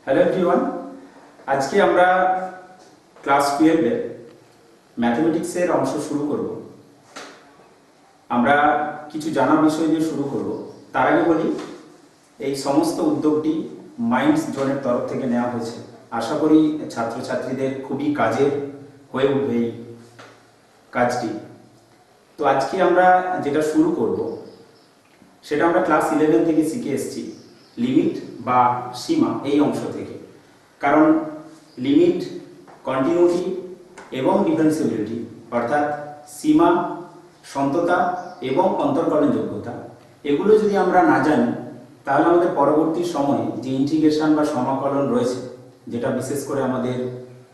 Hello everyone, আজকে আমরা class 12 এর ম্যাথমেটিক্সের অংশ শুরু করব। আমরা কিছু জানার বিষয় দিয়ে শুরু করব। তার আগে বলি, এই সমস্ত উদ্যোগটি মাইন্ডস জোনের তরফ থেকে নেওয়া হয়েছে। আশা করি ছাত্রছাত্রীদের খুবই কাজের হয়ে উঠবে এই কাজটি। তো আজকে আমরা যেটা শুরু করব সেটা আমরা ক্লাস 11 থেকে শিখে এসেছি, লিমিট বা সীমা এই অংশ থেকে। কারণ লিমিট, কন্টিনিউটি এবং ডিফারেন্সিবিলিটি অর্থাৎ সীমা, সন্ততা এবং অন্তর্কলনযোগ্যতা, এগুলো যদি আমরা না জানি তাহলে আমাদের পরবর্তী সময়ে যে ইন্টিগ্রেশন বা সমাকলন রয়েছে, যেটা বিশেষ করে আমাদের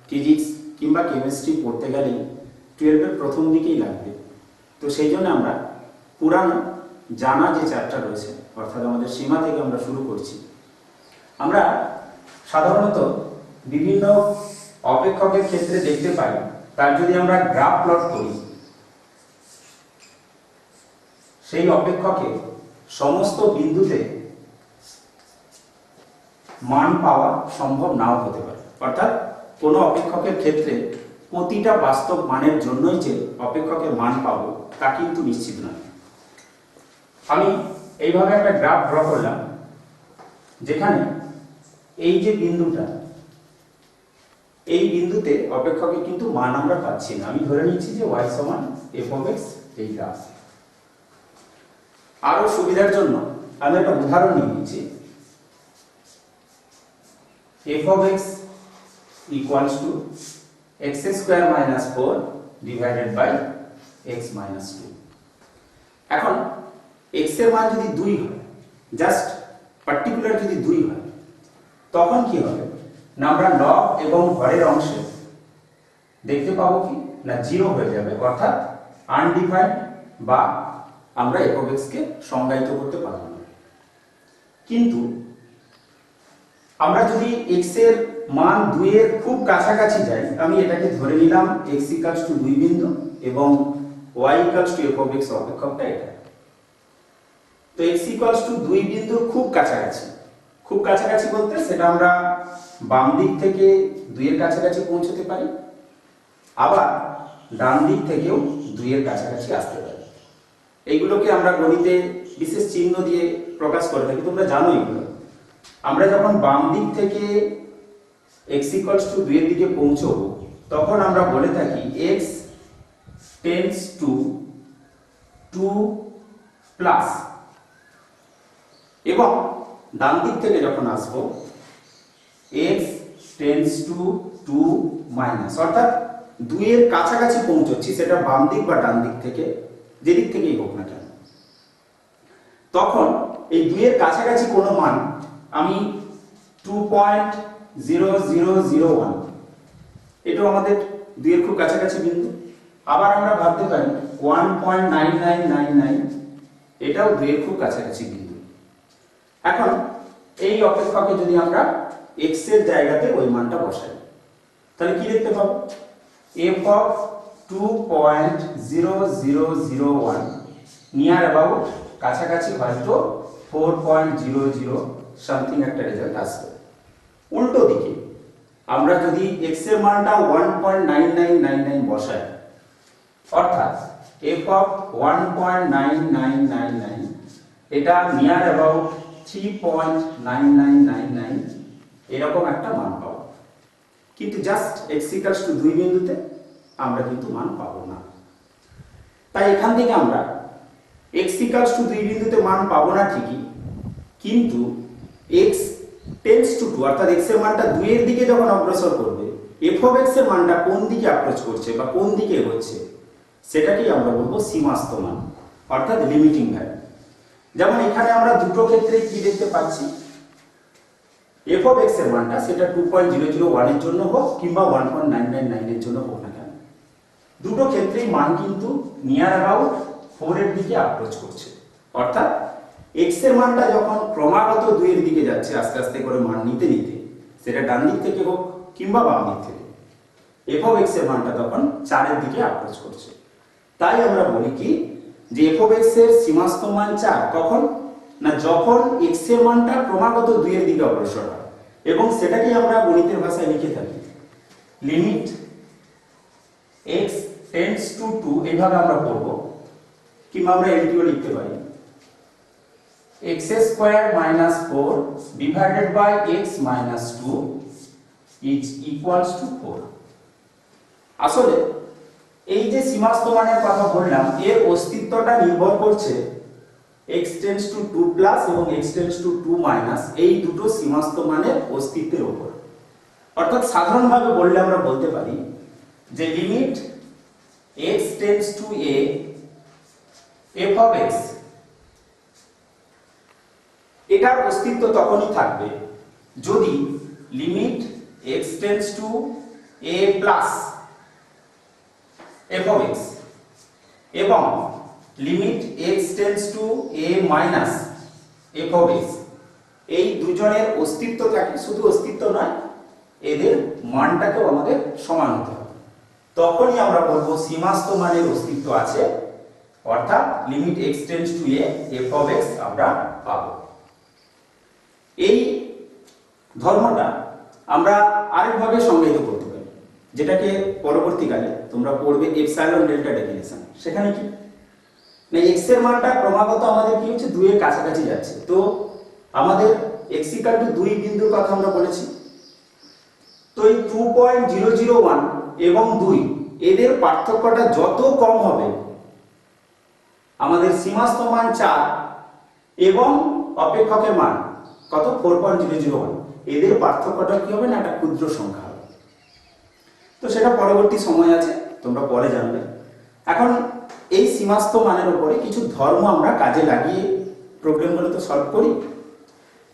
ফিজিক্স কিংবা কেমিস্ট্রি পড়তে গেলেই 12-এর প্রথম দিকেই লাগবে। তো সেই জন্য আমরা পুরানো জানা যে চ্যাপ্টার রয়েছে অর্থাৎ আমাদের সীমা থেকে আমরা শুরু করছি। আমরা সাধারণত বিভিন্ন অপেক্ষকের ক্ষেত্রে দেখতে পাই, তার যদি আমরা গ্রাফ প্লট করি, সেই অপেক্ষকে সমস্ত বিন্দুতে মান পাওয়া সম্ভব নাও হতে পারে। অর্থাৎ কোনো অপেক্ষকের ক্ষেত্রে প্রতিটা বাস্তব মানের জন্যই যে অপেক্ষকের মান পাবো তা কিন্তু নিশ্চিত নয়। আমি এইভাবে একটা গ্রাফ ড্র করলাম, যেখানে এই যে বিন্দুটা, এই বিন্দুতে অপেক্ষকের কিন্তু মান আমরা পাচ্ছি না। আমি ধরে নিচ্ছি যে y সমান f of x এই গ্রাফ। আরো সুবিধার জন্য আমি একটা উদাহরণ নিয়ে নিচ্ছি। f of x equals to x square minus 4 divided by x minus 2। এখন x এর মান যদি 2 হয়, জাস্ট পার্টিকুলার যদি 2 হয়, তখন কি হবে না, আমরা লব এবং হরের অংশে দেখতে পাবো কি না 0 হয়ে যাবে, অর্থাৎ আনডিফাইন্ড, বা আমরা f of x কে সংজ্ঞায়িত করতে পারবো না। কিন্তু আমরা যদি x এর মান 2 এর খুব কাছাকাছি যাই, আমি এটাকে ধরে নিলাম x equals to 2 বিন্দু এবং y equals to f of x অপেক্ষকটা এটা। তো x equals to 2 বিন্দুর খুব কাছাকাছি, খুব কাছাকাছি বলতে সেটা আমরা বাম দিক থেকে 2 এর কাছাকাছি পৌঁছতে পারি, আবার ডান দিক থেকেও 2 এর কাছাকাছি আসতে পারি। এইগুলোকে আমরা গণিতে বিশেষ চিহ্ন দিয়ে প্রকাশ করে থাকি, তোমরা জানো এগুলো। আমরা যখন বাম দিক থেকে x equals to 2 এর দিকে পৌঁছবো, তখন আমরা বলে থাকি x tends to 2 প্লাস, এবং ডান দিক থেকে যখন আসবো x tends to 2 মাইনাস, অর্থাৎ 2 এর কাছাকাছি পৌঁছচ্ছি, সেটা বাম দিক বা ডান দিক থেকে, যেদিক থেকেই হোক না কেন। তখন এই 2 এর কাছাকাছি কোনো মান আমি 2.0001, এটাও আমাদের 2 এর খুব কাছাকাছি বিন্দু। আবার আমরা ভাবতে পারি 1.9999, এটাও 2 এর খুব কাছাকাছি বিন্দু। এখন এই অপেক্ষকে যদি আমরা x এর জায়গাতে ওই মানটা বসাই, তাহলে কি দেখতে পাবো, f of 2.0001 নিয়ার অ্যাবাউট, কাছাকাছি হয়তো 4.00 সামথিং একটা রেজাল্ট আসবে। উল্টো দিকে আমরা যদি x এর মানটা 1.9999 বসাই, অর্থাৎ f of 1.9999 এটা নিয়ার অ্যাবাউট 3.9999 এরকম একটা মান পাবো। কিন্তু জাস্ট x equals to 2 বিন্দুতে আমরা কিন্তু মান পাবো না। তাই এখান থেকে আমরা x equals to 2 বিন্দুতে মান পাবো না ঠিকই, কিন্তু x tends to 2 অর্থাৎ x এর মানটা 2 এর দিকে যখন অগ্রসর করবে, f of x এর মানটা কোন দিকে অ্যাপ্রোচ করছে বা কোন দিকে এগোচ্ছে, সেটাকেই আমরা বলবো সীমাস্থ মান অর্থাৎ লিমিটিং ভ্যালু। যেমন এখানে আমরা দুটো ক্ষেত্রে কি দেখতে পাচ্ছি, f of x এর মানটা সেটা 2.001 এর জন্য হোক কিংবা 1.999 এর জন্য হোক না কেন, দুটো ক্ষেত্রেই মান কিন্তু নিয়ার অ্যাবাউট 4 এর দিকে অ্যাপ্রোচ করছে। অর্থাৎ x এর মানটা যখন ক্রমাগত 2 এর দিকে যাচ্ছে, আস্তে আস্তে করে মান নিতে নিতে, সেটা ডান দিক থেকে হোক কিংবা বাম দিক থেকে, f of x এর মানটা তখন 4 এর দিকে অ্যাপ্রোচ করছে। তাই আমরা বলি কি যে f of x এর সীমাস্থ মান 4 কখন না, যখন x এর মানটা ক্রমাগত 2 এর দিকে অগ্রসর হয়। এবং সেটাকে আমরা গণিতের ভাষায় লিখে থাকি লিমিট x টেন্ডস টু 2, এইভাবে আমরা পড়ব, কিংবা আমরা এলটিও লিখতে পারি x square minus 4 divided by x minus 2 is equals to 4। আসলে এই যে সীমাস্থ মানের কথা বললাম, এর অস্তিত্বটা নির্ভর করছে x টেন্ডস টু 2 প্লাস এবং x টেন্ডস টু 2 মাইনাস এই দুটো সীমাস্থ মানের অস্তিত্বের উপর। অর্থাৎ সাধারণভাবে বললে আমরা বলতে পারি যে limit x tends to a f of x, এটার অস্তিত্ব তখনই থাকবে যদি limit x tends to a plus f of x এবং limit x tends to a minus f of x এই দুজনের অস্তিত্ব থাকে। শুধু অস্তিত্ব নয়, এদের মানটাকেও আমাদের সমান হতে হবে, তখনই আমরা বলবো সীমাস্থ মানের অস্তিত্ব আছে, অর্থাৎ limit x tends to a f of x আমরা পাবো। এই ধর্মটা আমরা আরেকভাবে সংজ্ঞায়িত করতে পারি, যেটাকে পরবর্তীকালে তোমরা পড়বে এপসাইলন ডেল্টা ডেফিনিশন। সেখানে কি না, x এর মানটা ক্রমাগত আমাদের কি হচ্ছে 2 এর কাছাকাছি যাচ্ছে। তো আমাদের x = 2 বিন্দুর কথা আমরা বলেছি। তো এই 2.001 এবং 2 এদের পার্থক্যটা যত কম হবে, আমাদের সীমাস্থ মান 4 এবং অপেক্ষকের মান কত 4.001, এদের পার্থক্যটা কি হবে না, একটা ক্ষুদ্র সংখ্যা হবে। তো সেটা পরবর্তী সময় আছে, তোমরা পরে জানবে। এখন এই সীমাস্থ মানের উপরে কিছু ধর্ম আমরা কাজে লাগিয়ে প্রবলেমগুলো তো সলভ করি।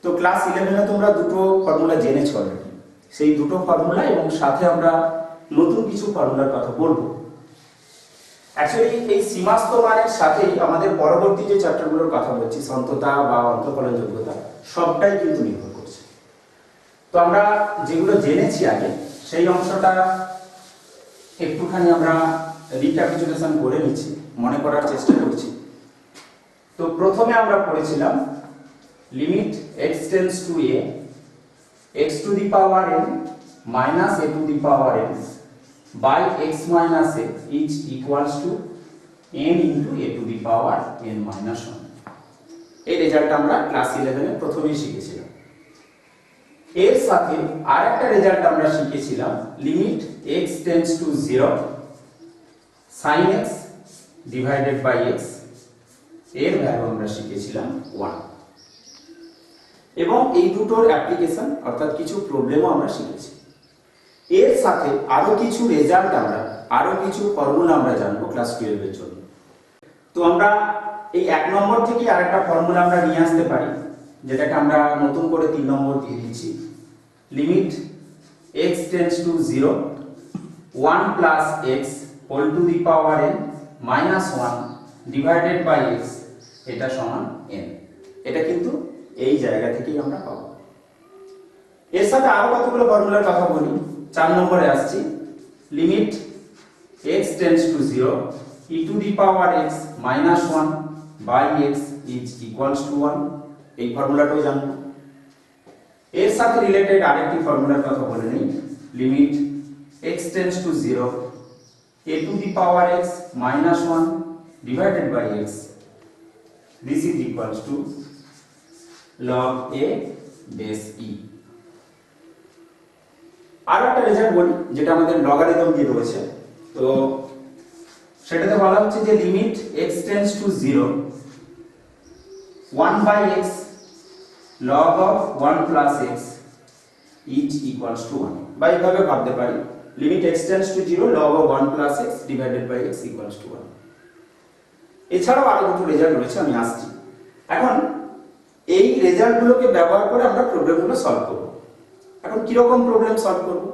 তো ক্লাস 11-এ তোমরা দুটো ফর্মুলা জেনেছো অলরেডি, সেই দুটো ফর্মুলা এবং সাথে আমরা নতুন কিছু ফর্মুলার কথা বলবো। অ্যাকচুয়ালি এই সীমাস্থ মানের সাথেই আমাদের পরবর্তী যে চ্যাপ্টারগুলোর কথা বলছি, সন্ততা বা অন্তঃকলন যোগ্যতা, সবটাই কিন্তু নির্ভর করছে। তো আমরা যেগুলো জেনেছি আগে, সেই অংশটা একটুখানি আমরা রিক্যাপিচুলেশন করে নিচ্ছি, মনে করার চেষ্টা করছি। তো প্রথমে আমরা পড়েছিলাম limit x tends to a x to the power n minus a to the power n by x minus a is equals to n into a to the power n minus 1। এই result আমরা class 11-এ প্রথমেই শিখেছিলাম। এর সাথে আরেকটা result আমরা শিখেছিলাম limit x tends to 0 sin x divided by x, এর ভ্যালু আমরা শিখেছিলাম 1। এবং এই দুটোর অ্যাপ্লিকেশন অর্থাৎ কিছু প্রবলেমও আমরা শিখেছি। এর সাথে আরো কিছু রেজাল্ট আমরা, আরো কিছু ফর্মুলা আমরা জানবো ক্লাস 12 এর জন্য। তো আমরা এই 1 নম্বর থেকে আরেকটা ফর্মুলা আমরা নিয়ে আসতে পারি, যেটাকে আমরা নতুন করে 3 নম্বর দিয়ে দিচ্ছি। Limit x tends to 0 1 plus x whole to the power n minus 1 divided by x, এটা সমান n। এটা কিন্তু এই জায়গা থেকেই আমরা পাবো। এর সাথে আরো কতগুলো ফর্মুলার কথা বলি। 4 নম্বরে আসছি limit x tends to 0 e to the power x minus 1 by x is equals to 1, এই ফর্মুলাটাও জানবো। এর সাথে রিলেটেড আরেকটি ফর্মুলার কথা বলে নিই, limit x tends to 0 a to the power x minus 1 divided by x, this is equals to log a base e। আর একটা রেজাল্ট বলি যেটা আমাদের লগারিদম দিয়ে রয়েছে। তো সেটাতে বলা হচ্ছে যে limit x tends to 0 1 by x log of 1 plus x is equals to 1, বা এইভাবে ভাবতে পারি limit x tends to 0 log of 1 plus x divided by x equals to 1। এছাড়াও আরো দুটো রেজাল্ট রয়েছে, আমি আসছি। এখন এই রেজাল্টগুলোকে ব্যবহার করে আমরা প্রবলেমগুলো সলভ করব। এখন কি রকম প্রবলেম সলভ করব,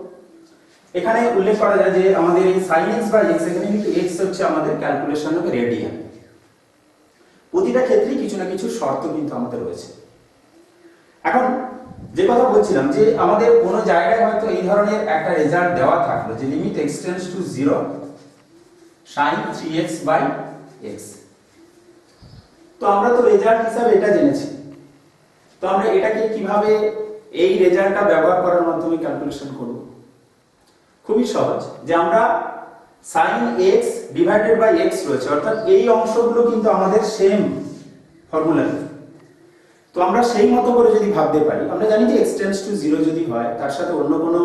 এখানে উল্লেখ করা যায় যে আমাদের এই sin x বাই x, এখানে কিন্তু x হচ্ছে আমাদের ক্যালকুলেশনের রেডিয়ান। প্রতিটা ক্ষেত্রেই কিছু না কিছু শর্ত কিন্তু আমাদের রয়েছে। এখন যে কথা বলছিলাম যে আমাদের কোনো জায়গায় হয়তো এই ধরনের একটা রেজাল্ট দেওয়া থাকলো যে limit x tends to 0 sin 3x by x। তো আমরা তো রেজাল্ট হিসাবে এটা জেনেছি, তো আমরা এটাকে কিভাবে এই রেজাল্টটা ব্যবহার করার মাধ্যমে ক্যালকুলেশন করব। খুবই সহজ, যে আমরা sin x divided by x রয়েছে, অর্থাৎ এই অংশগুলো কিন্তু আমাদের সেম ফর্মুলা। তো আমরা সেই মতো করে যদি ভাবতে পারি, আমরা জানি যে x টেন্ডস টু 0 যদি হয়, তার সাথে অন্য কোনো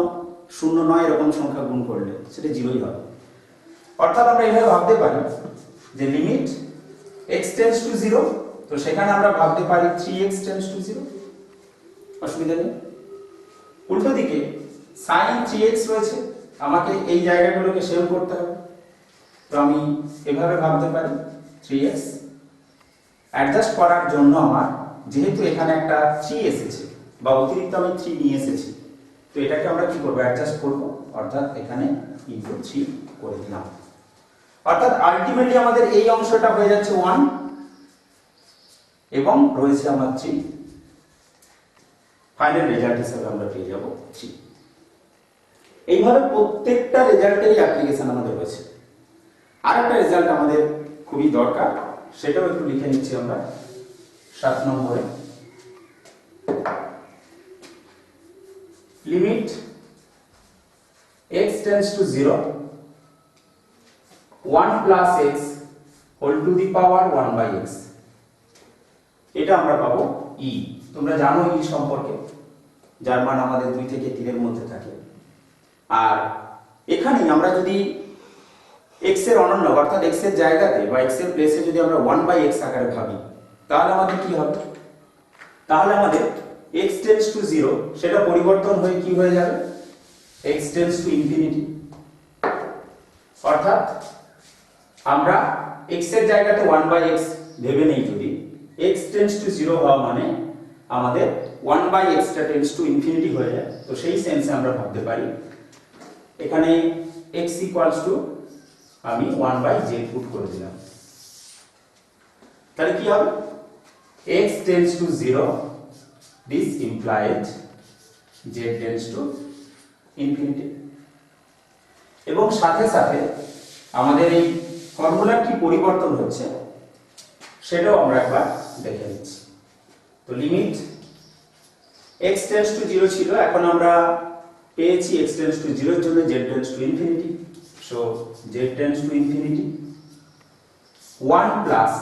শূন্য নয় এরকম সংখ্যা গুণ করলে সেটা 0ই হবে। অর্থাৎ আমরা এইভাবে ভাবতে পারি যে লিমিট x টেন্ডস টু 0, তো সেখানে আমরা ভাবতে পারি 3x টেন্ডস টু 0, অসুবিধা নেই। উল্টো দিকে sin 3x রয়েছে, আমাকে এই জায়গাগুলোকে সেম করতে হবে, তো আমি এভাবে ভাবতে পারি 3x। অ্যাডজাস্ট করার জন্য আমার, যেহেতু এখানে একটা 3 এসেছে বা অতিরিক্ত আমি 3 নিয়ে এসেছি, তো এটাকে আমরা কি করব, অ্যাডজাস্ট করব, অর্থাৎ এখানে ইনটু 3 করে দিলাম। অর্থাৎ আলটিমেটলি আমাদের এই অংশটা হয়ে যাচ্ছে 1 এবং রয়েছে আমার 3। ফাইনাল রেজাল্ট হিসেবে আমরা পেয়ে যাব 3। এইভাবে প্রত্যেকটা রেজাল্টেরই অ্যাপ্লিকেশন আমাদের রয়েছে। আরেকটা রেজাল্ট আমাদের খুবই দরকার, সেটাও একটু লিখে নিচ্ছি আমরা 7 নম্বরে। Limit x tends to 0 1 plus x whole to the power 1 by x, এটা আমরা পাবো e। তোমরা জানো e সম্পর্কে, যার মান আমাদের 2 থেকে 3 এর মধ্যে থাকে। আর এখানে আমরা যদি x এর অনন্য, অর্থাৎ x এর জায়গাতে বা x এর প্লেসে যদি আমরা 1 বাই x আকারে ভাবি, তাহলে আমাদের কি হবে, তাহলে আমাদের x টেন্ডস টু 0 সেটা পরিবর্তন হয়ে কি হয়ে যাবে, x টেন্ডস টু ইনফিনিটি। অর্থাৎ আমরা x এর জায়গাতে 1 বাই x ভেবে নেই, যদি x টেন্ডস টু 0 হওয়া মানে আমাদের 1 বাই x টা টেন্ডস টু ইনফিনিটি হয়ে যায়। তো সেই সেন্সে আমরা ভাবতে পারি এখানে x ইকুয়ালস টু আমি 1 বাই z পুট করে দিলাম, তাহলে কি হবে, x tends to 0, this implies z tends to infinity. এবং সাথে সাথে আমাদের এই ফর্মুলার কি পরিবর্তন হচ্ছে সেটাও আমরা একবার দেখে নিচ্ছি। তো লিমিট x টেন্ডস টু 0 ছিল, এখন আমরা পেয়েছি x টেন্ডস টু 0 এর জন্য z tends to infinity. So z tends to infinity 1 plus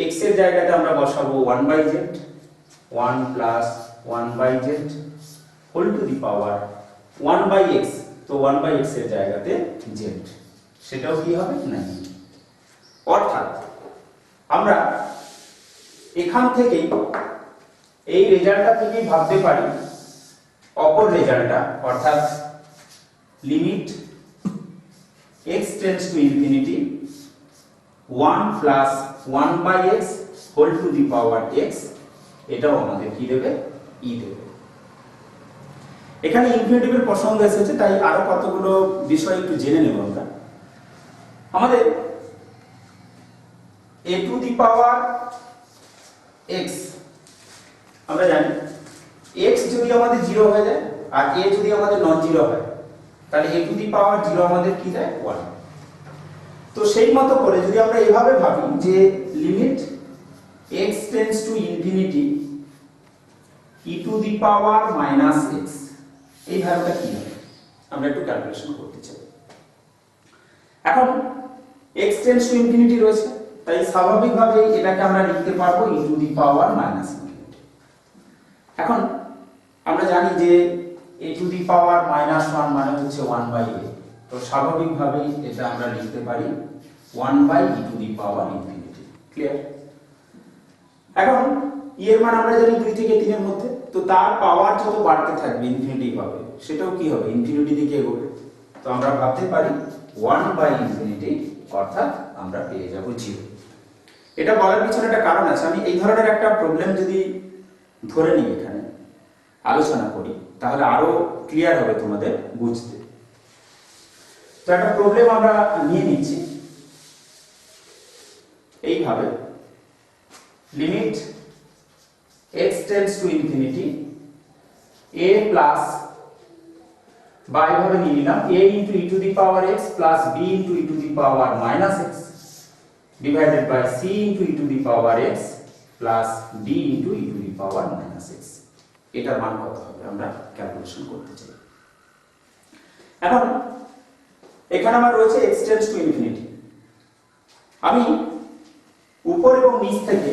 x এর জায়গাতে আমরা বসাবো 1 by z, 1 plus 1 by z whole to the power 1 by x, তো 1 বাই x এর জায়গাতে z, সেটাও কি হবে, 9। অর্থাৎ আমরা এখান থেকেই, এই রেজাল্টটা থেকেই ভাবতে পারি অপর রেজাল্টটা, অর্থাৎ limit x tends to infinity 1 plus 1 by x whole to the power x, এটাও আমাদের কি দেবে, e দেবে। এখানে ইনফিনিটিভের প্রসঙ্গ এসেছে, তাই আরো কতগুলো বিষয় একটু জেনে নেব আমরা। আমাদের a to the power x, আমরা জানি x যদি আমাদের 0 হয়ে যায় আর a যদি আমাদের নন জিরো হয়, তাহলে a টু দি পাওয়ার 0 আমাদের কি যায়, 1। তো সেই মতো করে যদি আমরা এভাবে ভাবি যে limit x tends to infinity e to the power minus x, এই ভ্যালুটা কি হবে, আমরা একটু ক্যালকুলেশন করতে চাই। এখন x টেন্ডস টু ইনফিনিটি রয়েছে, তাই স্বাভাবিকভাবে এটাকে আমরা লিখতে পারবো e to the power minus infinity. এখন আমরা জানি যে a to the power minus 1 মানে হচ্ছে 1 বাই a, তো স্বাভাবিকভাবেই এটা আমরা লিখতে পারি 1 by e to the power infinity. Clear? এখন e এর মান আমরা জানি 2 থেকে 3 এর মধ্যে, তো তার পাওয়ার যত বাড়তে থাকবে ইনফিনিটি হবে, সেটাও কি হবে, ইনফিনিটি দিকে এগোবে। তো আমরা ভাবতে পারি 1 বাই ইনফিনিটি, অর্থাৎ আমরা পেয়ে যাব 0। এটা বলার পিছনে একটা কারণ আছে। আমি এই ধরনের একটা প্রবলেম যদি ধরে নিই, এখানে আলোচনা করি, তাহলে আরো ক্লিয়ার হবে তোমাদের বুঝতে। তো একটা প্রবলেম আমরা নিয়ে নিচ্ছি এইভাবে, limit x tends to infinity a plus, বা এইভাবে নিয়ে নিলাম a into e to the power x plus b into e to the power minus x divided by c into e to the power x plus d into e to the power minus x। এটার মান কত হবে আমরা calculation করতে চাই। এখন এখানে আমার রয়েছে x টেন্ডস টু ইনফিনিটি। আমি উপর এবং নিচ থেকে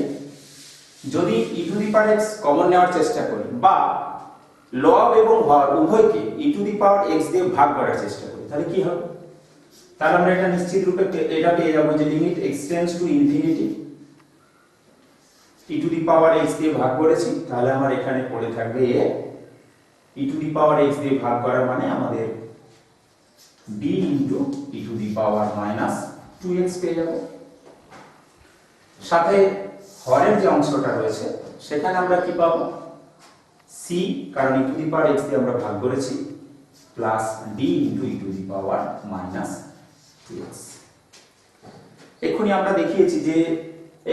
যদি e to the power x common নেওয়ার চেষ্টা করি বা লব এবং হর উভয়কে e to the power x দিয়ে ভাগ করার চেষ্টা করি, তাহলে কি হবে? তাহলে আমরা এটা নিশ্চিত রূপে এটা পেয়ে যাব যে limit x tends to infinity e to the power x দিয়ে ভাগ করেছি, তাহলে আমার এখানে পড়ে থাকবে a e to the power x দিয়ে ভাগ করার মানে আমাদের b into e to the power minus 2x পেয়ে যাব। সাথে হরের যে অংশটা রয়েছে সেখানে আমরা কি পাবো? c, কারণ e to the power x দিয়ে আমরা ভাগ করেছি, plus d into e to the power minus 2x। এখনি আমরা দেখিয়েছি যে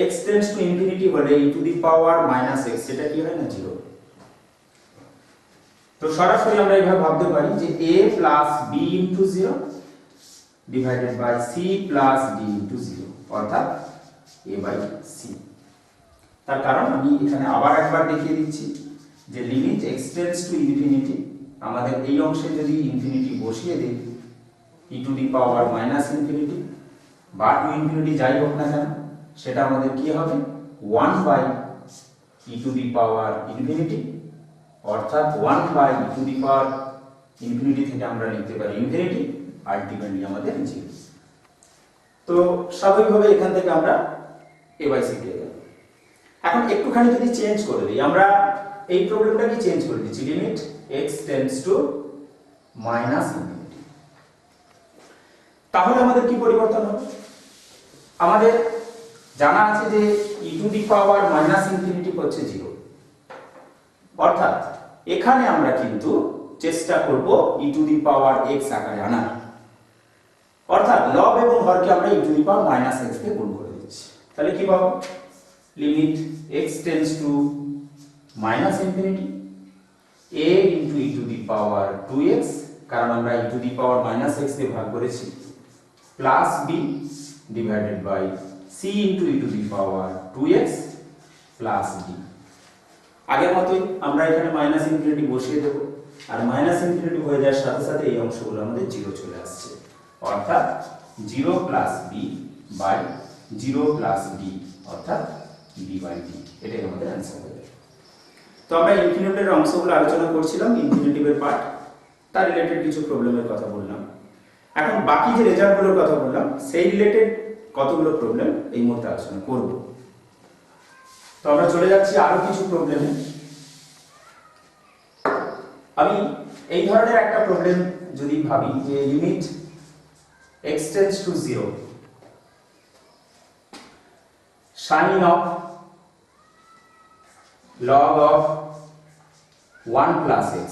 x টেন্ডস টু ইনফিনিটি হলে e to the power minus x সেটা কি হয় না, 0। তো সরাসরি আমরা এইভাবে ভাবতে পারি যে a plus b into 0 divided by c plus d into 0 অর্থাৎ a বাই c। তার কারণ আমি এখানে আবার একবার দেখিয়ে দিচ্ছি যে limit x tends to infinity, আমাদের এই অংশে যদি ইনফিনিটি বসিয়ে দিই e to the power minus infinity বা টু ইনফিনিটি যাই হোক না কেন, সেটা আমাদের কি হবে? 1 by e to the power infinity, অর্থাৎ 1 by e to the power infinity থেকে আমরা লিখতে পারি ইনফিনিটি, আলটিমেটলি আমাদের 0। তো স্বাভাবিকভাবে এখান থেকে আমরা a বাই c পেয়ে গেলাম। এখন একটুখানি যদি চেঞ্জ করে দিই, আমরা এই প্রবলেমটাকে চেঞ্জ করে দিচ্ছি, limit x tends two minus infinity. তাহলে আমাদের কি পরিবর্তন হবে? আমাদের জানা আছে যে e to the power minus infinity হচ্ছে 0, অর্থাৎ এখানে আমরা কিন্তু চেষ্টা করব e to the power x আকারে আনার, অর্থাৎ লব এবং হরকে আমরা e to the power minus x কে গুণ করে দিচ্ছি। তাহলে কি পাবো? Limit x tends two minus infinity a into e to the power 2x, কারণ আমরা e to the power minus x দিয়ে ভাগ করেছি, plus b divided by c into e to the power 2x plus d। আগের মতই আমরা এখানে minus infinity বসিয়ে দেব, আর মাইনাস ইনফিনিটি হয়ে যাওয়ার সাথে সাথে এই অংশগুলো আমাদের 0 চলে আসছে, অর্থাৎ 0 plus b by 0 plus d অর্থাৎ d বাই d। এটাই আমাদের অ্যানসার হবে। তো আমরা ইনফিনিটির অংশগুলো আলোচনা করছিলাম, ইনফিনিটিভের পার্ট, তার রিলেটেড কিছু প্রবলেমের কথা বললাম। এখন বাকি যে রেজাল্টগুলোর কথা বললাম সেই রিলেটেড কতগুলো প্রবলেম এই মুহূর্তে আলোচনা করব। তো আমরা চলে যাচ্ছি আরো কিছু প্রবলেমে। আমি এই ধরনের একটা প্রবলেম যদি ভাবি যে limit x tends to 0 sin of log of 1 plus x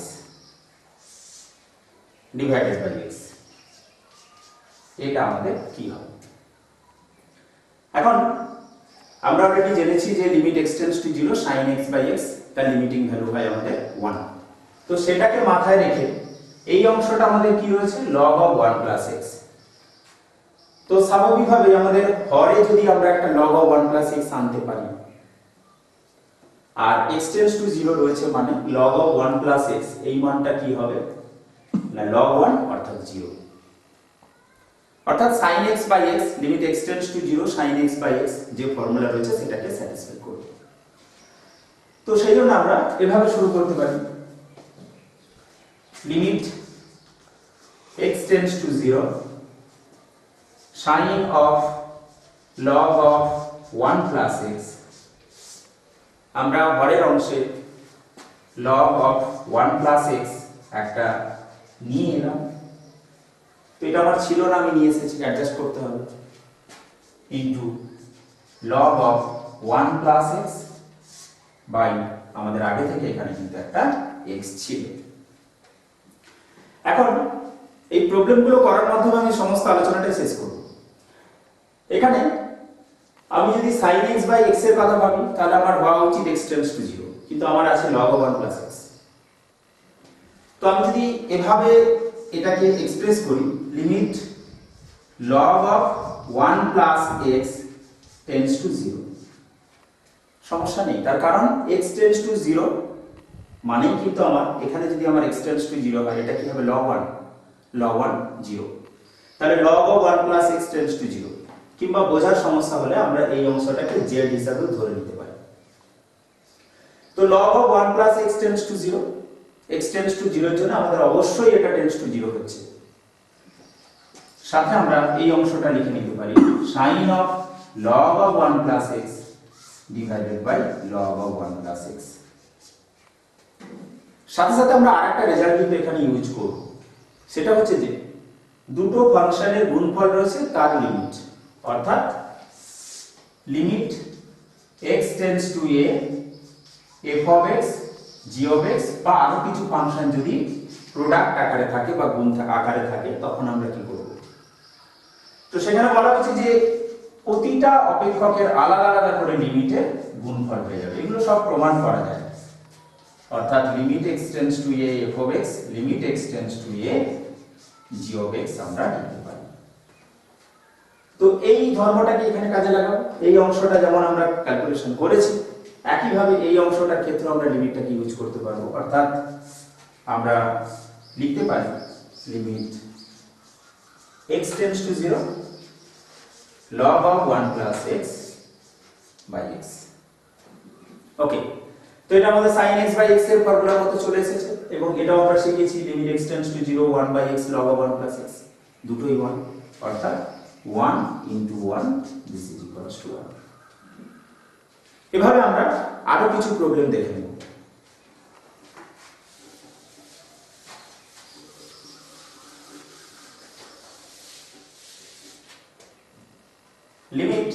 divided by x, এটা আমাদের কি হবে? এখন আমরা অলরেডি জেনেছি যে limit x tends to 0 sin x by x, তার লিমিটিং ভ্যালু হয় আমাদের 1। তো সেটাকে মাথায় রেখে এই অংশটা আমাদের কি রয়েছে? log of 1 plus x। তো স্বাভাবিকভাবে আমাদের হরে যদি আমরা একটা log of 1 plus x আনতে পারি, আর x টেন্ডস টু 0 রয়েছে মানে log of 1 plus x, এই মানটা কি হবে না log 1 অর্থাৎ 0, অর্থাৎ sin x by x limit x tends to 0 sin x by x যে ফর্মুলা রয়েছে সেটাকে স্যাটিসফাই করবে। তো সেই জন্য আমরা এভাবে শুরু করতে পারি, limit x tends to 0 sin of log of 1 plus x, আমরা হরের অংশে log of 1 plus x একটা নিয়ে এলাম, তো এটা আমার ছিল না, আমি নিয়ে এসেছি, অ্যাডজাস্ট করতে হবে, into log of 1 plus x by আমাদের আগে থেকে এখানে কিন্তু একটা x ছিল। এখন এই প্রবলেমগুলো করার মাধ্যমে আমি সমস্ত আলোচনাটা শেষ করব। এখানে আমি যদি sin x by x এর কথা ভাবি তাহলে আমার হওয়া উচিত x টেন্ডস টু 0, কিন্তু আমার আছে log of 1 plus x। তো আমি যদি এভাবে এটাকে এক্সপ্রেস করি, limit log of 1 plus x tends to 0, সমস্যা নেই, তার কারণ x টেন্ডস টু 0 মানেই কিন্তু আমার এখানে যদি আমার x টেন্ডস টু 0 হয় এটা কি হবে log 1 0, তাহলে log of 1 plus x tends to 0, কিংবা বোঝার সমস্যা হলে আমরা এই অংশটাকে z হিসাবে ধরে নিতে পারি। তো log of 1 plus x tends to 0, x tends to 0 এর জন্য আমাদের অবশ্যই এটা টেন্ডস টু 0 হচ্ছে। সাথে আমরা এই অংশটা লিখে নিতে পারি sin of log of 1 plus x divided by log of 1 plus x। সাথে সাথে আমরা আরেকটা রেজাল্ট কিন্তু এখানে ইউজ করব, সেটা হচ্ছে যে দুটো ফাংশনের গুণফল রয়েছে তার লিমিট, অর্থাৎ limit x tends to a f of x g of x বা আরো কিছু ফাংশন যদি প্রোডাক্ট আকারে থাকে বা গুণ আকারে থাকে তখন আমরা কি করব। তো সেখানে বলা হচ্ছে যে প্রতিটা অপেক্ষকের আলাদা আলাদা করে লিমিটের গুণফল হয়ে যাবে, এগুলো সব প্রমাণ করা যায়, অর্থাৎ limit x tends to a f of x, limit x tends to a g of x আমরা লিখতে পারি। তো এই ধর্মটাকে এখানে কাজে লাগাবো। এই অংশটা যেমন আমরা ক্যালকুলেশন করেছি একইভাবে এই অংশটার ক্ষেত্রে আমরা লিমিটটাকে ইউজ করতে পারবো, অর্থাৎ আমরা লিখতে পারি limit x tends to 0 log of 1 plus x by x। ওকে, তো এটা আমাদের sin x by x এর ফর্মুলার মতো চলে এসেছে, এবং এটাও আমরা শিখেছি limit x tends to 0 1 by x log of 1 plus x, দুটোই 1, অর্থাৎ 1 into 1 this is equals to 1। এভাবে আমরা আরো কিছু প্রবলেম দেখে নেব। Limit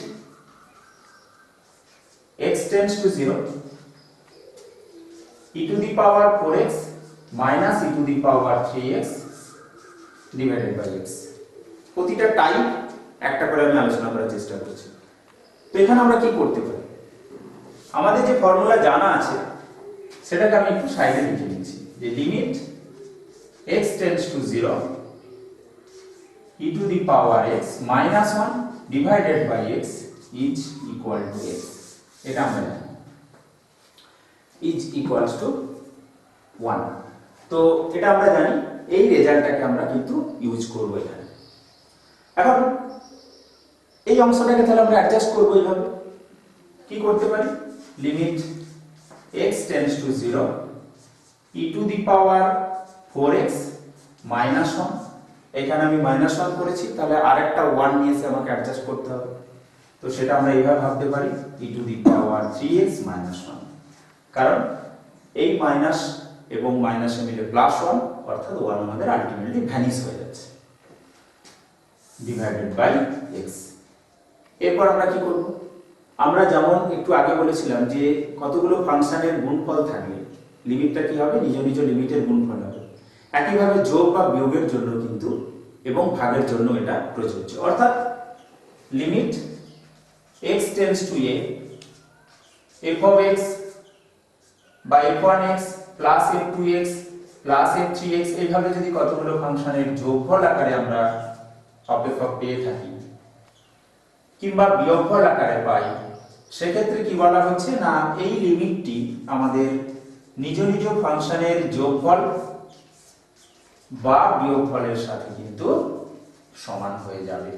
x tends to 0 e to the power 4x minus e to the power 3x divided by x। প্রতিটা type একটা করে আমি আলোচনা করার চেষ্টা করছি। তো এখানে আমরা কি করতে পারি, আমাদের যে ফর্মুলা জানা আছে সেটাকে আমি একটু সাইডে লিখে নিচ্ছি, যে limit x tends to 0 e to the power x minus 1 divided by x is equal to x। এটা আমরা জানি is equals to 1। তো এটা আমরা জানি, এই রেজাল্টটাকে আমরা কিন্তু ইউজ করব এখানে। এখন এই অংশটাকে তাহলে আমরা অ্যাডজাস্ট করব এইভাবে, কি করতে পারি, limit x tends to 0 e to the power 4x minus 1, এখানে আমি -1 করেছি, তাহলে আরেকটা 1 নিয়ে এসে আমাকে অ্যাডজাস্ট করতে হবে। তো সেটা আমরা এইভাবে ভাবতে পারি e to the power 3x minus 1, কারণ এই মাইনাস এবং মাইনাসে মিলে +1, অর্থাৎ 1 আমাদের আলটিমেটলি ভ্যানিশ হয়ে যাচ্ছে, ডিভাইডেড বাই x। এরপর আমরা কি করব, আমরা যেমন একটু আগে বলেছিলাম যে কতগুলো ফাংশনের গুণফল থাকলে লিমিটটা কি হবে, নিজ নিজ লিমিটের গুণফল হবে। একইভাবে যোগ বা বিয়োগের জন্য কিন্তু এবং ভাগের জন্য এটা প্রযোজ্য, অর্থাৎ limit x tends to a f of x by f1x plus f2x plus f3x, এইভাবে যদি কতগুলো ফাংশনের যোগফল আকারে আমরা অপেক্ষক পেয়ে থাকি কিংবা বিয়োগফল আকারে পাই, সেক্ষেত্রে কি বলা হচ্ছে না, এই লিমিটটি আমাদের নিজ নিজ ফাংশনের যোগফল বা বিয়োগফলের সাথে কিন্তু সমান হয়ে যাবে।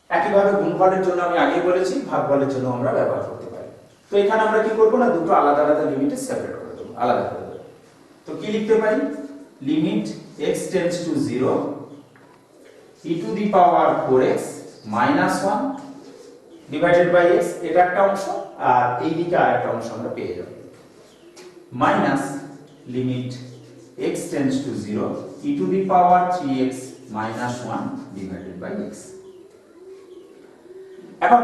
একইভাবে গুণফলের জন্য আমি আগে বলেছি, ভাগফলের জন্য আমরা ব্যবহার করতে পারি। তো এখানে আমরা কি করব না, দুটো আলাদা আলাদা লিমিটে সেপারেট করে দেব, আলাদা করে দেব। তো কি লিখতে পারি, limit x tends to 0 e to the power 4x minus 1 divided by x, এটা একটা অংশ, আর এই দিকে আরেকটা অংশ আমরা পেয়ে যাব, minus limit x tends to 0 e to the power 3x minus 1 divided by x। এখন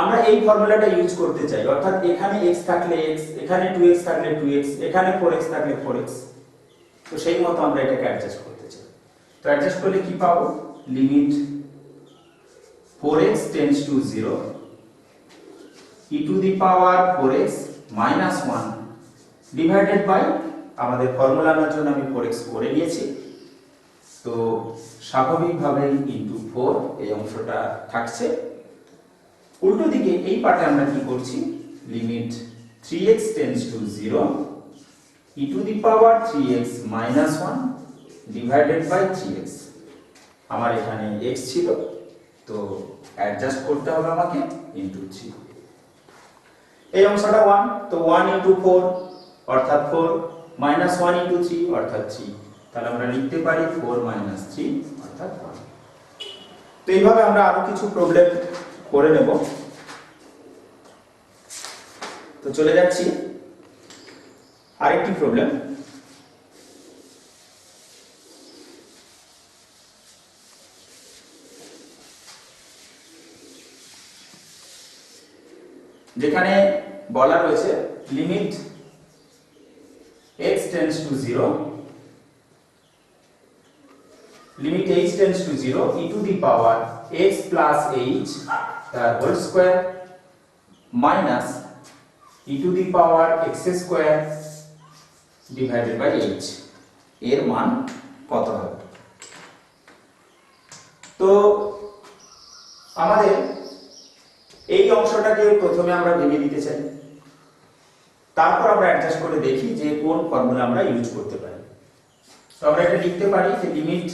আমরা এই ফর্মুলাটা ইউজ করতে চাই, অর্থাৎ এখানে x থাকলে x, এখানে 2x থাকলে 2x, এখানে 4x থাকলে 4x, তো সেই মতো আমরা এটাকে অ্যাডজাস্ট করতে চাই। তো অ্যাডজাস্ট করলে কি পাবো, limit 4x tends to 0 e to the power 4x minus 1 divided by, আমাদের ফর্মুলা আনার জন্য আমি 4x করে নিয়েছি, তো স্বাভাবিকভাবে ইনটু 4 এই অংশটা থাকছে। উল্টো দিকে এই পার্টে আমরা কি করছি, limit 3x tends to 0 e to the power 3x minus 1 divided by 3x আমার এখানে x ছিল তো অ্যাডজাস্ট করতে হবে আমাকে into 3 এই অংশটা 1 তো 1 into 4 অর্থাৎ 4 minus 1 into 3 অর্থাৎ 3 তাহলে আমরা লিখতে পারি 4 minus 3 অর্থাৎ 1 তো এইভাবে আমরা আরো কিছু প্রবলেম করে নেব তো চলে যাচ্ছি আরেকটি প্রবলেম যেখানে বলা রয়েছে limit x tends to 0 limit h tends to 0 e to the power x plus h the whole square minus e to the power x square divided by h এর মান কত হবে তো আমাদের এই অংশটাকে প্রথমে আমরা ভেঙে দিতে চাই তারপর আমরা অ্যাডজাস্ট করে দেখি যে কোন ফর্মুলা আমরা ইউজ করতে পারি তো আমরা এটা লিখতে পারি যে limit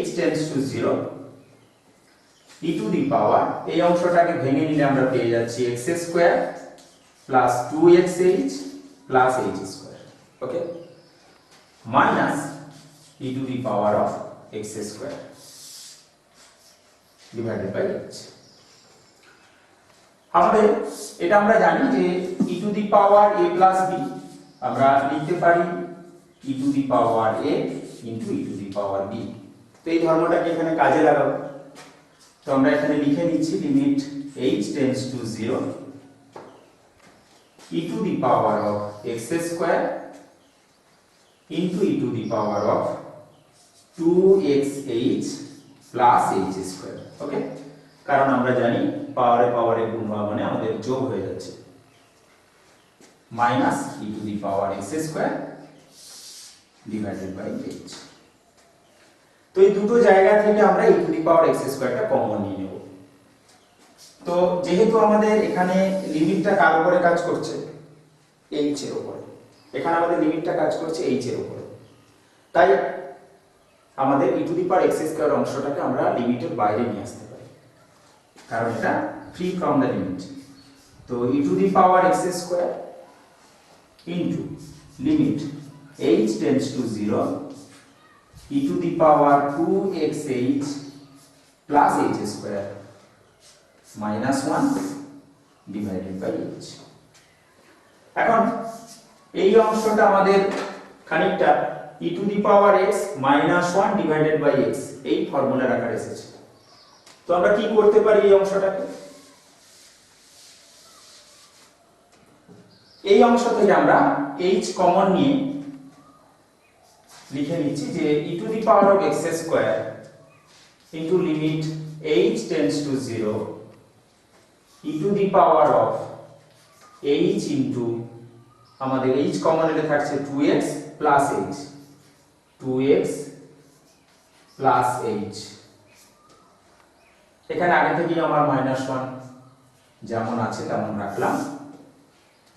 h tends to 0 e to the power এই অংশটাকে ভেঙে নিলে আমরা পেয়ে যাচ্ছি x square plus 2xh plus h square okay minus e to the power of x square divided by h আমাদের এটা আমরা জানি যে e to the power a plus b আমরা লিখতে পারি e to the power a into e to the power b তো এই ধর্মটাকে এখানে কাজে লাগাবো তো আমরা এখানে লিখে নিচ্ছি limit h tends to 0 e to the power of x square into e to the power of 2xh plus h square ওকে কারণ আমরা জানি পাওয়ারে গুণ হওয়া মানে আমাদের যোগ হয়ে যাচ্ছে minus e to the power x square divided by h তো এই দুটো জায়গা থেকে আমরা e to the power x square টা কমন নিয়ে নেব তো যেহেতু আমাদের এখানে লিমিটটা কার উপরে কাজ করছে h এর উপরে এখানে আমাদের লিমিটটা কাজ করছে h এর উপরে তাই আমাদের e to the power x square অংশটাকে আমরা লিমিটের বাইরে নিয়ে আসতে পারি কারণ এটা ফ্রি ফ্রম দ্য লিমিট তো e to the power x square into limit h tends to 0 e to the power 2xh plus h square minus 1 divided by h এখন এই অংশটা আমাদের খানিকটা e to the power x minus 1 divided by x এই ফর্মুলার আকারে এসেছে তো আমরা কি করতে পারি এই অংশটাকে এই অংশ থেকে আমরা h কমন নিয়ে লিখে নিচ্ছি যে e to the power of x square into limit h tends to 0 e to the power of h into আমাদের h কমন এলে থাকছে 2x plus h 2x plus h এখানে আগে থেকেই আমার -1 যেমন আছে তেমন রাখলাম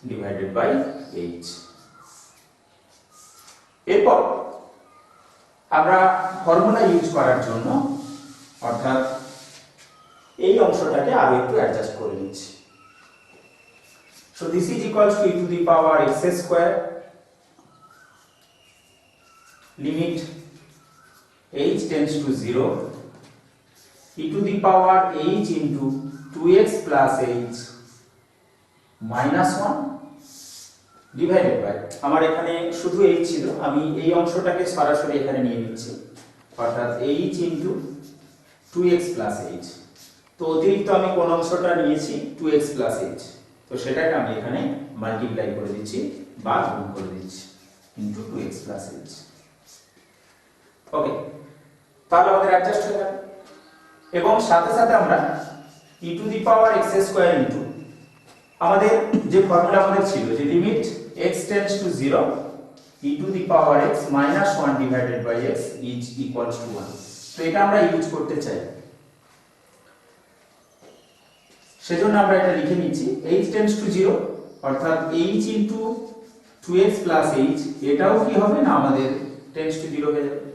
ডিভাইডেড বাই h এরপর আমরা ফর্মুলা ইউজ করার জন্য অর্থাৎ এই অংশটাকে আরো একটু অ্যাডজাস্ট করে নিচ্ছি so this is equals to e to the power x square limit h tends to 0 e to the power h into 2x plus h minus 1 divided by আমার এখানে শুধু h ছিল আমি এই অংশটাকে সরাসরি এখানে নিয়ে নিচ্ছি অর্থাৎ h into 2x plus h তো অতিরিক্ত আমি কোন অংশটা নিয়েছি 2x plus h তো সেটাকে আমি এখানে মাল্টিপ্লাই করে দিচ্ছি বা গুণ করে দিচ্ছি into 2x plus h ওকে তাহলে আমাদের অ্যাডজাস্ট হয়ে গেল এবং সাথে সাথে আমরা e to the power x square into আমাদের যে ফর্মুলা আমাদের ছিল যে limit x tends to 0 e to the power x minus 1 divided by x is equals to 1 তো এটা আমরা ইউজ করতে চাই সেজন্য আমরা এটা লিখে নিচ্ছি h tends to 0 অর্থাৎ h into 2x plus h এটাও কি হবে না আমাদের টেন্ডস টু 0 হয়ে যাবে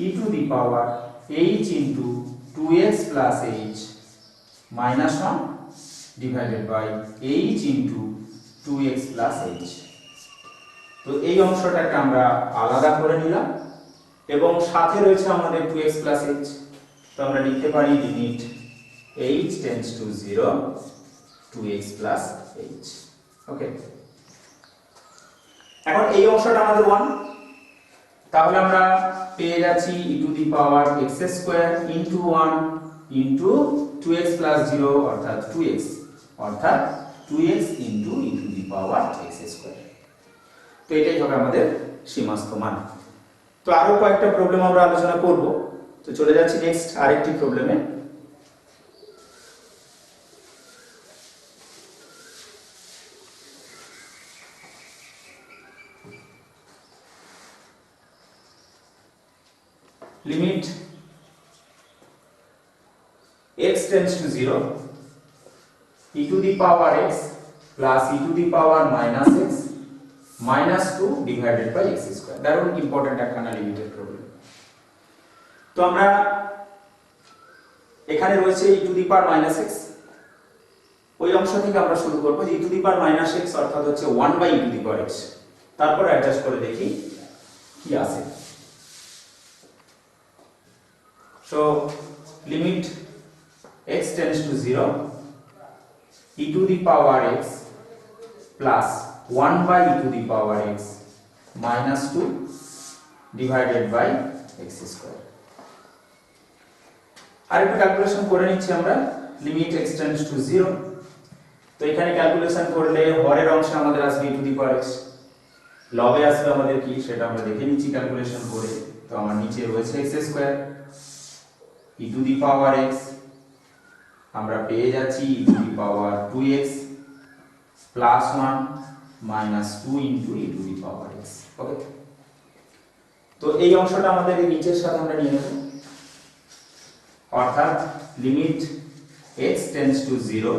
e to the power h into 2x plus h minus 1 divided by h into 2x plus h। তো এই অংশটাকে আমরা আলাদা করে নিলাম এবং সাথে রয়েছে আমাদের 2x প্লাস h। তো আমরা লিখতে পারি limit h tends to 0 2x plus h। ওকে, এখন এই অংশটা আমাদের 1, তাহলে আমরা পেয়ে যাচ্ছি e to the power x square into 1 into 2x plus 0 অর্থাৎ 2x, অর্থাৎ 2x into e to the power x square. তো এটাই হবে আমাদের সীমাস্থ মান। তো আরো কয়েকটা প্রবলেম আমরা আলোচনা করব। তো চলে যাচ্ছি নেক্সট আরেকটি প্রবলেমে। Limit x tends to 0 e to the power x plus e to the power minus x minus 2 divided by x square. দারুণ ইম্পর্টেন্ট একটা লিমিটেড প্রবলেম। তো আমরা এখানে রয়েছে e to the power minus x, ওই অংশ থেকে আমরা শুরু করব যে e to the power minus x অর্থাৎ হচ্ছে 1 by e to the power x। তারপর অ্যাডজাস্ট করে দেখি কি আসে। So limit x tends to 0 e to the power x plus 1 by e to the power x minus 2 divided by x square. আরেকটু calculation করে নিচ্ছি আমরা। limit x tends to 0, তো এখানে ক্যালকুলেশন করলে হরের অংশে আমাদের আসবে e to the power x, লবে আসবে আমাদের কি সেটা আমরা দেখে নিচ্ছি ক্যালকুলেশন করে। তো আমার নিচে রয়েছে x square e to the power x, আমরা পেয়ে যাচ্ছি e to the power 2x plus 1 minus 2 into e to the power x। ওকে, তো এই অংশটা আমাদের এই নিচের সাথে আমরা নিয়ে নেব, অর্থাৎ limit x tends to 0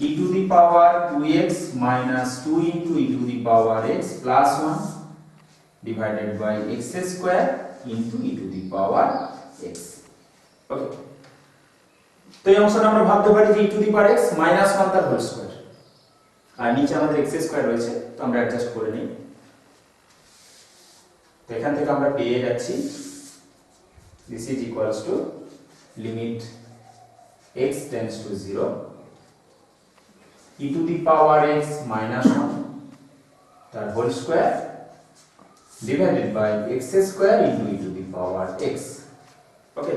e to the power 2x minus 2 into e to the power x plus 1 divided by x square into e to the power x। ওকে, তো এই অংশটা আমরা ভাবতে পারি যে e to the power x minus 1 তার whole square, আর নিচে আমাদের x স্কয়ার রয়েছে, তো আমরা অ্যাডজাস্ট করে নিই। তো এখান থেকে আমরা পেয়ে যাচ্ছি this is equals to limit x tends to 0 e to the power x minus 1 তার whole square divided by x square into e to the power x। ওকে,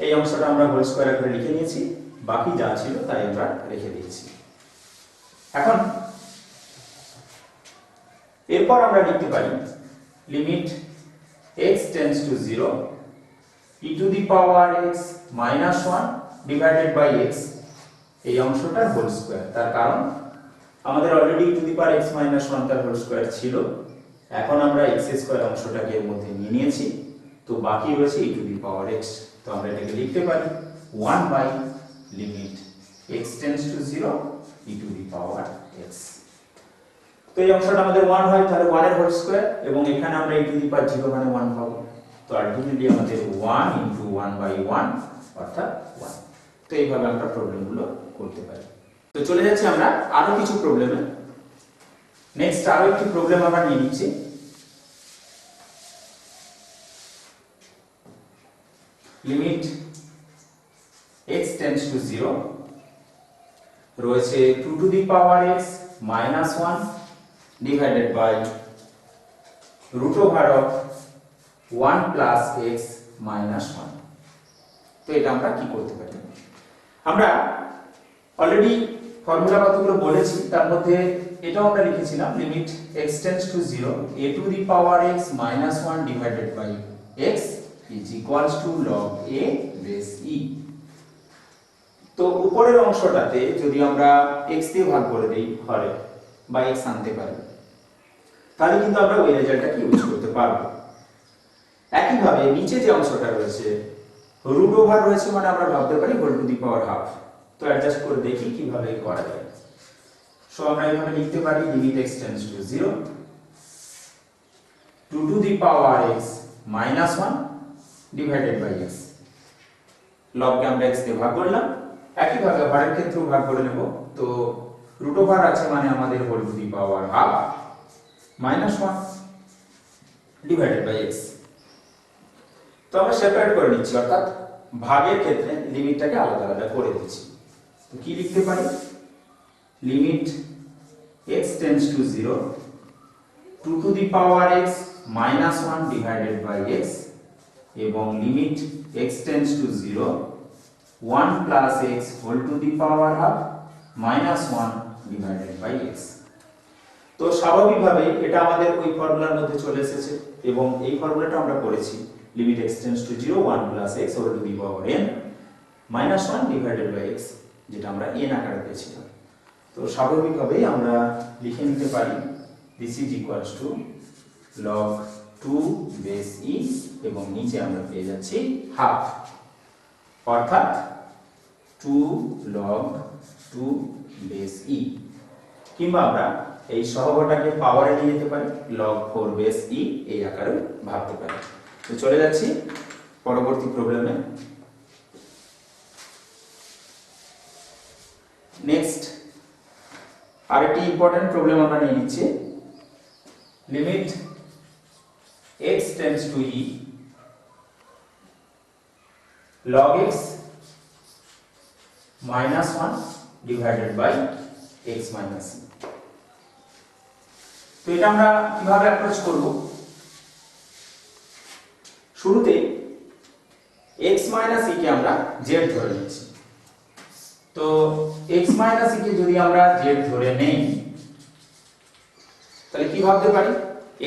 এই অংশটা আমরা হোল স্কয়ার করে লিখে নিয়েছি, বাকি যা ছিল তাই আমরা রেখে দিয়েছি। এখন এরপর আমরা লিখতে পারি limit x tends to 0 e to the power x minus 1 divided by x, এই অংশটার হোল স্কয়ার। তার কারণ আমাদের already e to the power x minus 1 তার হোল স্কয়ার ছিল, এখন আমরা x স্কয়ার অংশটাকে এর মধ্যে নিয়ে নিয়েছি, তো বাকি রয়েছে e to the power x। তো আমরা এটাকে লিখতে পারি 1 by limit x tends to 0 e to the power x। তো এই অংশটা আমাদের 1 হয়, তাহলে 1 এর হোল স্কয়ার, এবং এখানে আমরা e to the power 0 মানে 1 পাবো। তো আলটিমেটলি আমাদের 1 into 1 by 1 অর্থাৎ 1। তো এইভাবে আমরা প্রবলেমগুলো করতে পারি। তো চলে যাচ্ছি আমরা আরো কিছু প্রবলেমে। নেক্সট আরো একটি প্রবলেম আমরা নিয়ে নিচ্ছি। লিমিট x tends to 0 রয়েছে 2 to the power x minus 1 divided by root over of 1 plus x minus 1। তো এটা আমরা কি করতে পারি? আমরা অলরেডি ফর্মুলা কতগুলো বলেছি, তার মধ্যে এটাও আমরা লিখেছিলাম limit x tends to 0 a to the power x minus 1 divided by x is equals to log a base e। তো উপরের অংশটাতে যদি আমরা x দিয়ে ভাগ করে দেই হরে বা x আনতে পারি, তাহলে কিন্তু আমরা ওই রেজাল্টটাকে ইউজ করতে পারবো। একইভাবে নিচে যে অংশটা রয়েছে রুট ওভার রয়েছে, মানে আমরা ভাবতে পারি whole to the power half, তো অ্যাডজাস্ট করে দেখি কিভাবে করা যায়। সো আমরা এভাবে লিখতে পারি limit x tends to 0 2 to the power x minus 1 divided by x। লবকে আমরা x দিয়ে ভাগ করলাম, একইভাবে হরের ক্ষেত্রেও ভাগ করে নেব। তো রুট ওভার আছে মানে আমাদের whole to the power half minus 1 divided by x। তো আমরা সেপারেট করে নিচ্ছি, অর্থাৎ ভাগের ক্ষেত্রে লিমিটটাকে আলাদা আলাদা করে দিচ্ছি। তো কি লিখতে পারি, limit x tends to 0 2 to the power x minus 1 divided by x এবং limit x tends to 0 1 plus x whole to the power half minus 1 divided by x। তো স্বাভাবিকভাবে এটা আমাদের ওই ফর্মুলার মধ্যে চলে এসেছে এবং এই ফর্মুলাটা আমরা করেছি limit x tends to 0 1 plus x whole to the power n minus 1 divided by x, যেটা আমরা n আকারে পেয়েছিলাম। তো স্বাভাবিকভাবেই আমরা লিখে নিতে পারি this is equals two log 2 base e এবং নিচে আমরা পেয়ে যাচ্ছি হাফ, অর্থাৎ 2 log 2 বেস e, কিংবা আমরা এই সহগটাকে পাওয়ারে নিয়ে যেতে পারি log 4 বেস e এই আকারে ভাবতে পারি। তো চলে যাচ্ছি পরবর্তী প্রবলেমে। নেক্সট আরেকটি ইম্পর্টেন্ট প্রবলেম আমরা নিয়ে নিচ্ছি limit x tends two e log x minus 1 divided by x minus e। তো এটা আমরা কিভাবে অ্যাপ্রোচ করব, শুরুতে x minus e কে আমরা z ধরে নিচ্ছি। তো x minus e কে যদি আমরা z ধরে নেই তাহলে কি ভাবতে পারি,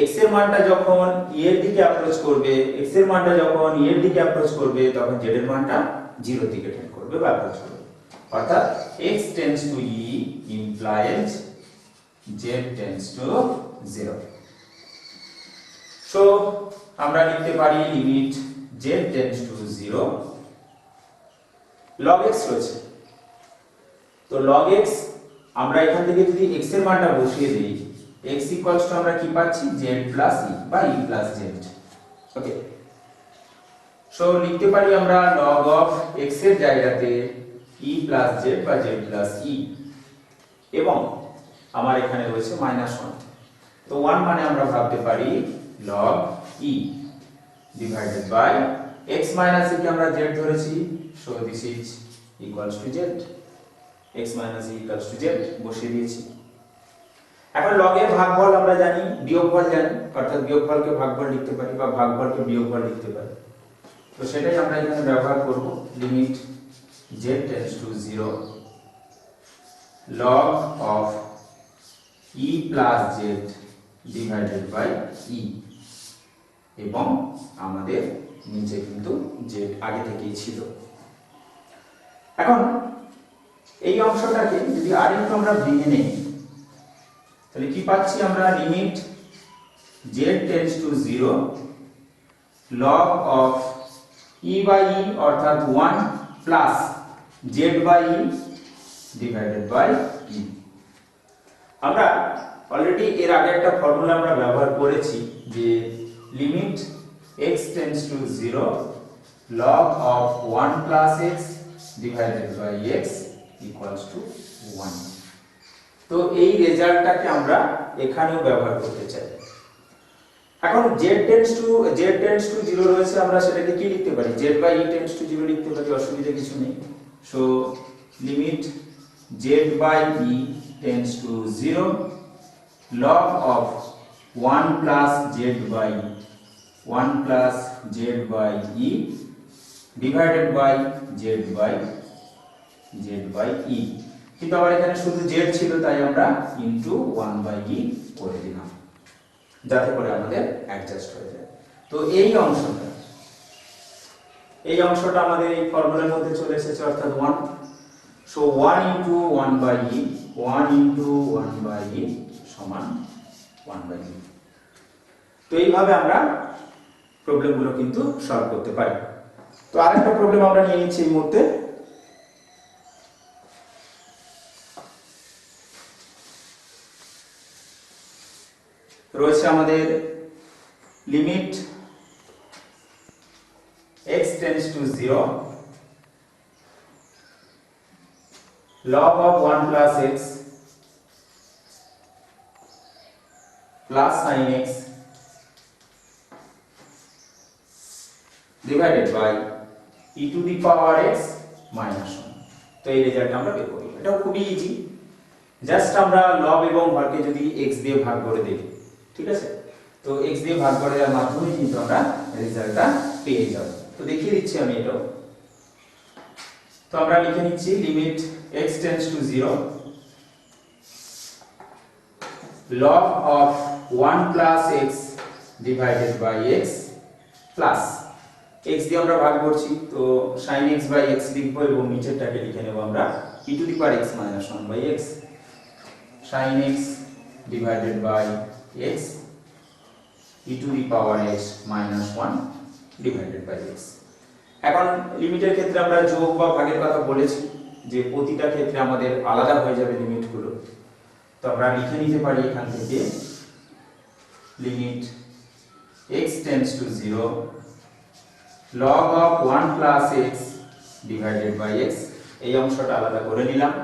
x এর মানটা যখন e এর দিকে অ্যাপ্রোচ করবে, x এর মানটা যখন e এর দিকে অ্যাপ্রোচ করবে তখন z এর মানটা 0 এর দিকে টেন্ড করবে বা অ্যাপ্রোচ করবে, অর্থাৎ x tends two e implies z tends to 0। So আমরা লিখতে পারি limit z tends to 0 log x রয়েছে। তো log x আমরা এখান থেকে যদি x এর মানটা বসিয়ে দেই x ইকুয়ালস টু আমরা কি পাচ্ছি z প্লাস e বা e প্লাস z। ওকে, সো লিখতে পারি আমরা log অফ x এর জায়গাতে e প্লাস z বা z প্লাস e এবং আমার এখানে রয়েছে মাইনাস 1। তো 1 মানে আমরা ভাবতে পারি log e divided by x minus e কে আমরা z ধরেছি, so this is equals to z, x minus e equals to z বসিয়ে দিয়েছি। এখন log এর ভাগফল আমরা জানি, বিয়োগফল জানি, অর্থাৎ বিয়োগফলকে ভাগফল লিখতে পারি বা ভাগফলকে বিয়োগফল লিখতে পারি। তো সেটাই আমরা এখানে ব্যবহার করব limit z tends to 0 log of e plus z divided by e এবং আমাদের নিচে কিন্তু z আগে থেকেই ছিল। এখন এই অংশটাকে যদি আরেকটু আমরা ভেঙে নেই তাহলে কি পাচ্ছি আমরা, limit z tends to 0 log of e by e অর্থাৎ 1 plus z by e divided by e। আমরা অলরেডি এর আগে একটা ফর্মুলা আমরা ব্যবহার করেছি যে limit x tends to 0 log of 1 plus x divided by x equals to 1। তো এই রেজাল্টটাকে আমরা এখানেও ব্যবহার করতে চাই। এখন z টেন্ডস টু 0 রয়েছে, আমরা সেটাকে কি লিখতে পারি, z by e tends to 0 লিখতে পারি, অসুবিধা কিছু নেই। So limit z by e tends to 0 log of 1 plus z by e divided by z by e। কিন্তু আবার এখানে শুধু z ছিল তাই আমরা ইনটু 1 বাই e করে দিলাম যাতে করে আমাদের অ্যাডজাস্ট হয়ে যায়। তো এই অংশটা আমাদের এই ফর্মুলার মধ্যে চলে এসেছে, অর্থাৎ 1। So 1 into 1 by e 1 into 1 by e সমান 1 বাই e। তো এইভাবে আমরা প্রবলেমগুলো কিন্তু সলভ করতে পারি। তো আরেকটা প্রবলেম আমরা নিয়ে নিচ্ছি এই মুহূর্তে রয়েছে আমাদের limit x tends to 0 log of 1 plus x plus sin x divided by e to the power x minus 1। তো এই রেজাল্ট আমরা বের করি, এটা খুবই ইজি। জাস্ট আমরা লব এবং হরকে যদি x দিয়ে ভাগ করে দেই, ঠিক আছে, তো x দিয়ে ভাগ করে দেওয়ার মাধ্যমে কিন্তু আমরা রেজাল্টটা পেয়ে যাব। তো দেখিয়ে দিচ্ছি আমি এটা। তো আমরা লিখে নিচ্ছি limit x tends to 0 log of 1 plus x divided by x plus x দিয়ে আমরা ভাগ করছি, তো sin x by x লিখব এবং নিচেরটাকে লিখে নেব আমরা e to the power x minus 1 by x sin x divided by x e to the power x minus 1 divided by x। এখন লিমিটের ক্ষেত্রে আমরা যোগ বা ভাগের কথা বলেছি যে প্রতিটা ক্ষেত্রে আমাদের আলাদা হয়ে যাবে লিমিটগুলো। তো আমরা লিখে নিতে পারি এখান থেকে limit x tends to 0 log of 1 plus x divided by x, এই অংশটা আলাদা করে নিলাম,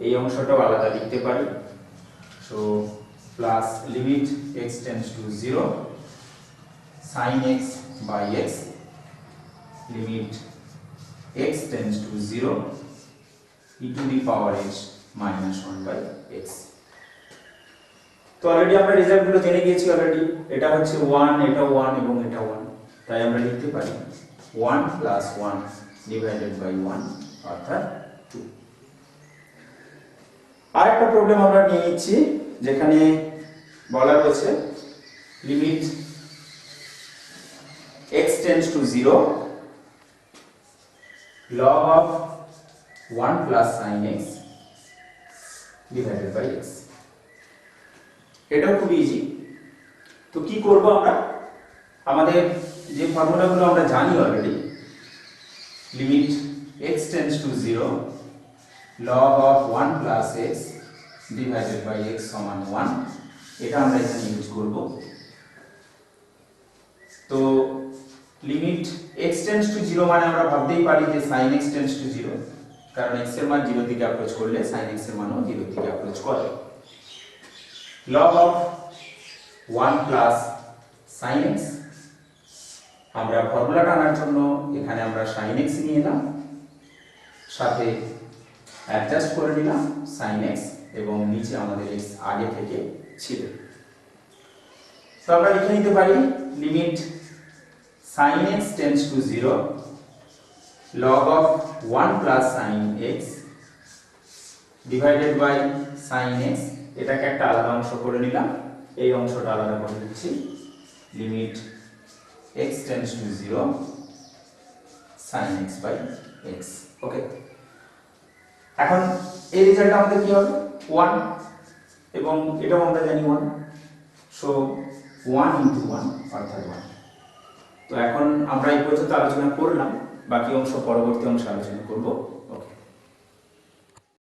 এই অংশটাও আলাদা লিখতে পারি। So plus limit x tends to 0 sin x by x limit x tends to 0 e to the power x minus 1 by x। তো অলরেডি আমরা রেজাল্টগুলো জেনে গিয়েছি অলরেডি, এটা হচ্ছে 1, এটা 1 এবং এটা 1, তাই আমরা লিখতে পারি 1 plus 1 divided by 1 অর্থাৎ 2। আরেকটা প্রবলেম আমরা নিয়ে নিচ্ছি যেখানে বলা রয়েছে limit x tends to 0 log of 1 plus sin x divided by x। এটাও খুব ইজি। তো কি করব আমরা, আমাদের যে ফর্মুলাগুলো আমরা জানি already, limit x tends to 0 log of 1 plus x divided by x সমান 1, এটা আমরা এখানে ইউজ করব। তো লিমিট x tends to 0 মানে আমরা ভাবতেই পারি যে sin x tends to 0, কারণ x এর মান 0 দিকে অ্যাপ্রোচ করলে sin x এর মানও 0 দিকে অ্যাপ্রোচ করে। log of 1 plus sin x, আমরা ফর্মুলাটা আনার জন্য এখানে আমরা sin x নিয়ে এলাম, সাথে অ্যাডজাস্ট করে নিলাম sin x এবং নিচে আমাদের x আগে থেকে ছিল। তো আমরা লিখে নিতে পারি limit sin x tends to 0 log of 1 plus sin x divided by sin x, এটাকে একটা আলাদা অংশ করে নিলাম, এই অংশটা আলাদা করে দিচ্ছি limit x tends to 0 sin x by x। ওকে, এখন এই রেজাল্টটা আমাদের কি হবে 1 এবং এটাও আমরা জানি 1, সো 1 into 1 অর্থাৎ 1। তো এখন আমরা এই পর্যন্ত আলোচনা করলাম, বাকি অংশ পরবর্তী অংশে আলোচনা করব।